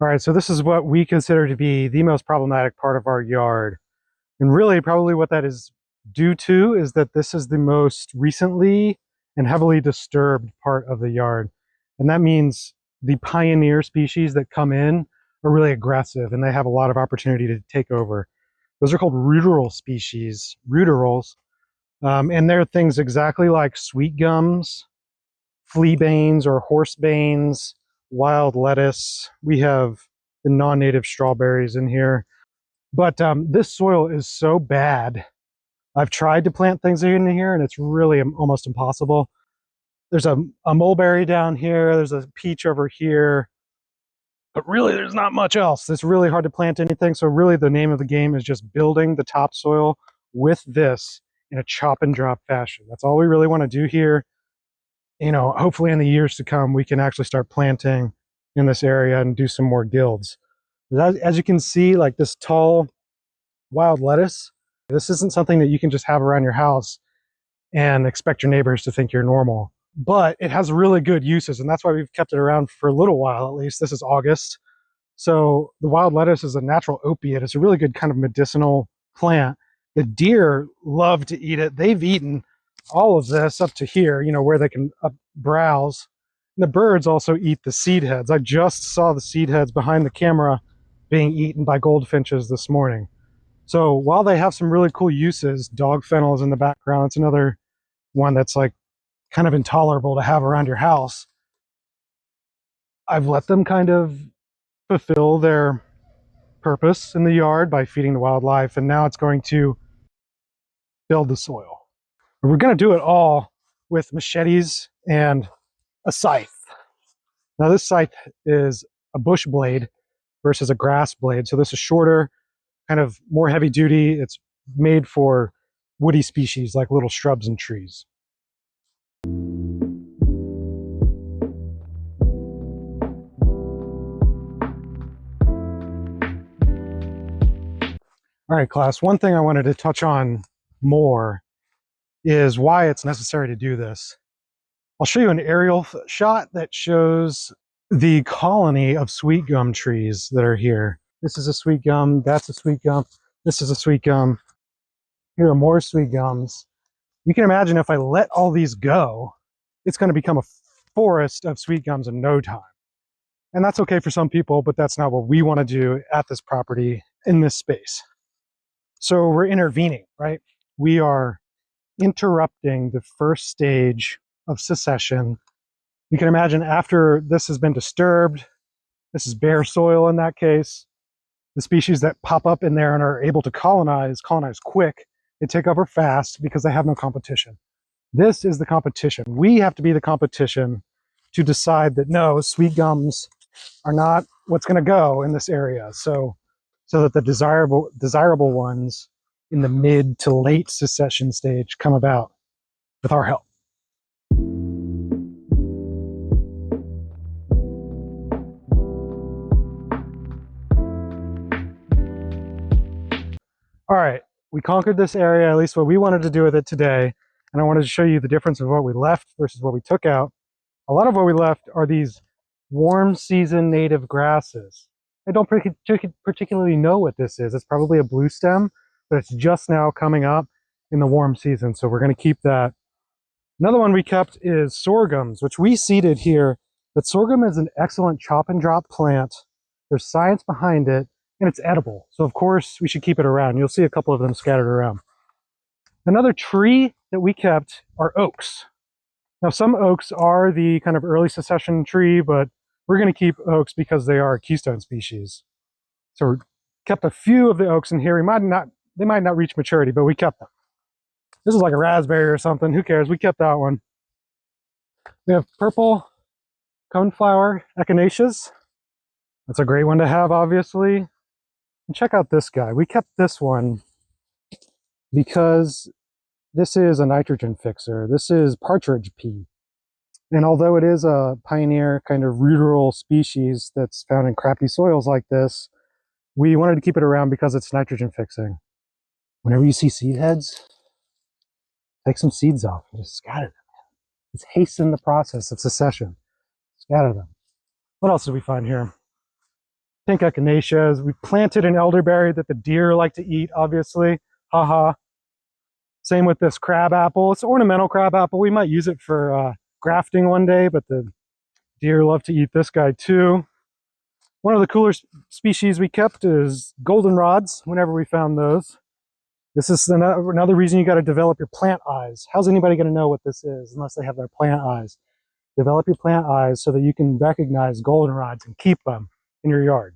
All right, so this is what we consider to be the most problematic part of our yard. And really, probably what that is due to is that this is the most recently and heavily disturbed part of the yard. And that means the pioneer species that come in are really aggressive and they have a lot of opportunity to take over. Those are called ruderal species, ruderals. And they're things exactly like sweet gums, fleabanes or horsebanes, wild lettuce. We have the non-native strawberries in here. But this soil is so bad. I've tried to plant things in here and it's really almost impossible. There's a mulberry down here. There's a peach over here. But really, there's not much else. It's really hard to plant anything. So really the name of the game is just building the topsoil with this in a chop and drop fashion. That's all we really want to do here. You know, hopefully in the years to come, we can actually start planting in this area and do some more guilds. As you can see, like this tall wild lettuce, this isn't something that you can just have around your house and expect your neighbors to think you're normal. But it has really good uses, and that's why we've kept it around for a little while at least. This is August. So the wild lettuce is a natural opiate. It's a really good kind of medicinal plant. The deer love to eat it. They've eaten all of this up to here, you know, where they can browse. And the birds also eat the seed heads. I just saw the seed heads behind the camera being eaten by goldfinches this morning. So while they have some really cool uses, dog fennel is in the background. It's another one that's like kind of intolerable to have around your house. I've let them kind of fulfill their purpose in the yard by feeding the wildlife, and now it's going to build the soil. And we're going to do it all with machetes and a scythe. Now this scythe is a bush blade versus a grass blade, so this is shorter, kind of more heavy duty. It's made for woody species like little shrubs and trees. All right, class, one thing I wanted to touch on more is why it's necessary to do this. I'll show you an aerial shot that shows the colony of sweet gum trees that are here. This is a sweet gum, that's a sweet gum, this is a sweet gum. Here are more sweet gums. You can imagine if I let all these go, it's going to become a forest of sweet gums in no time. And that's okay for some people, but that's not what we want to do at this property in this space. So we're intervening, right? We are interrupting the first stage of succession. You can imagine after this has been disturbed, this is bare soil in that case, the species that pop up in there and are able to colonize quick. They take over fast because they have no competition. This is the competition. We have to be the competition to decide that no, sweet gums are not what's going to go in this area. So that the desirable ones in the mid to late succession stage come about with our help. All right, we conquered this area, at least what we wanted to do with it today. And I wanted to show you the difference of what we left versus what we took out. A lot of what we left are these warm season native grasses. I don't particularly know what this is. It's probably a blue stem, but it's just now coming up in the warm season. So we're going to keep that. Another one we kept is sorghums, which we seeded here. But sorghum is an excellent chop and drop plant. There's science behind it, and it's edible. So of course we should keep it around. You'll see a couple of them scattered around. Another tree that we kept are oaks. Now some oaks are the kind of early succession tree, but we're going to keep oaks because they are a keystone species. So we kept a few of the oaks in here. They might not reach maturity, but we kept them. This is like a raspberry or something. Who cares? We kept that one. We have purple coneflower echinaceas. That's a great one to have, obviously. And check out this guy. We kept this one because this is a nitrogen fixer. This is partridge pea. And although it is a pioneer kind of ruderal species that's found in crappy soils like this, we wanted to keep it around because it's nitrogen fixing. Whenever you see seed heads, take some seeds off and just scatter them. It's hasten the process of succession. Scatter them. What else did we find here? pink echinaceas. We planted an elderberry that the deer like to eat, obviously. Haha. Same with this crab apple. It's ornamental crab apple. We might use it for grafting one day, but the deer love to eat this guy too. One of the cooler species we kept is goldenrods, whenever we found those. This is another reason you got to develop your plant eyes. How's anybody going to know what this is unless they have their plant eyes? Develop your plant eyes so that you can recognize goldenrods and keep them in your yard.